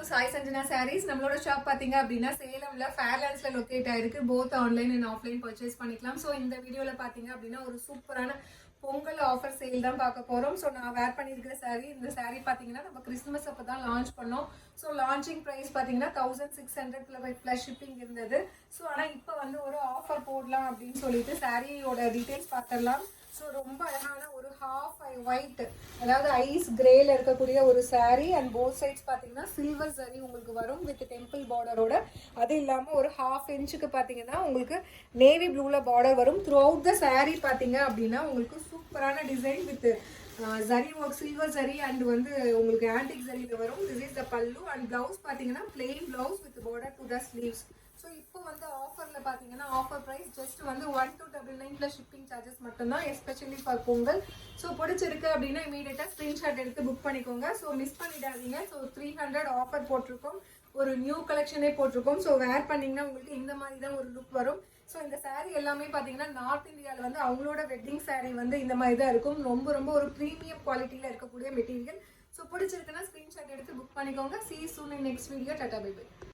சாய் சஞ்சனா சாரீஸ். நம்மளோட ஷாப் பாத்தீங்க அப்படின்னா சேலம்ல ஃபேர்லாண்ட்ஸ்ல லொகேட் ஆயிருக்கு. Both online and offline purchase பண்ணிக்கலாம். ஸோ இந்த வீடியோல பாத்தீங்க அப்படின்னா ஒரு சூப்பரான பொங்கல் ஆஃபர் சேல் தான் பார்க்க போறோம். ஸோ நான் வேர் பண்ணியிருக்கிற சாரீ, இந்த சாரீ பாத்தீங்கன்னா நம்ம கிறிஸ்துமஸ் அப்போ தான் லான்ச் பண்ணோம். ஸோ லான்ச்சிங் ப்ரைஸ் பார்த்தீங்கன்னா 1600 ப்ளஸ் ஷிப்பிங் இருந்தது. ஸோ ஆனால் இப்போ வந்து ஒரு ஆஃபர் போடலாம் அப்படின்னு சொல்லிட்டு சாரியோட டீட்டெயில்ஸ் பார்த்துடலாம். ஸோ ரொம்ப அழகான ஒரு ஹாஃப் ஒயிட், அதாவது ஐஸ் கிரேல இருக்கக்கூடிய ஒரு சாரீ அண்ட் போத் சைட்ஸ் பார்த்தீங்கன்னா சில்வர் சாரீ உங்களுக்கு வரும் வித் டெம்பிள் பார்டரோட. அது இல்லாமல் ஒரு ஹாஃப் இன்ச்சுக்கு பார்த்தீங்கன்னா உங்களுக்கு நேவி ப்ளூவில் பார்டர் வரும். த்ரூ அவுட் த சாரீ பார்த்தீங்க அப்படின்னா உங்களுக்கு சூப்பரான design with zari work, silver zari and வந்து உங்களுக்கு ஆன்டிக் ஜரியில் வரும். திஸ் இஸ் த பல்லு அண்ட் பிளவுஸ் பார்த்தீங்கன்னா plain blouse with border to the sleeves. So இப்போ வந்து ஆஃபரில் பார்த்தீங்கன்னா ஆஃபர் ப்ரைஸ் ஜஸ்ட் வந்து 1299 ப்ளஸ் ஷிப்பிங் சார்ஜஸ் மட்டும்தான், எஸ்பெஷலி ஃபார் பொங்கல். ஸோ பிடிச்சிருக்கு அப்படின்னா இமீடியட்டாக ஸ்க்ரீன்ஷாட் எடுத்து புக் பண்ணிக்கோங்க. ஸோ மிஸ் பண்ணிடாதீங்க. ஸோ 300 ஆஃபர் போட்டிருக்கோம், ஒரு நியூ கலெக்ஷனே போட்டிருக்கோம். ஸோ வேர் பண்ணிங்கன்னா உங்களுக்கு இந்த மாதிரி தான் ஒரு லுக் வரும். ஸோ இந்த சாரீ எல்லாமே பார்த்தீங்கன்னா நார்த் இந்தியாவில் வந்து அவங்களோட வெட்டிங் சாரீ வந்து இந்த மாதிரி தான் இருக்கும். ரொம்ப ரொம்ப ஒரு ப்ரீமியம் குவாலிட்டியில் இருக்கக்கூடிய மெட்டீரியல். ஸோ பிடிச்சிருக்குன்னா ஸ்க்ரீன்ஷாட் எடுத்து புக் பண்ணிக்கோங்க. See you soon in next video. Tata bye bye.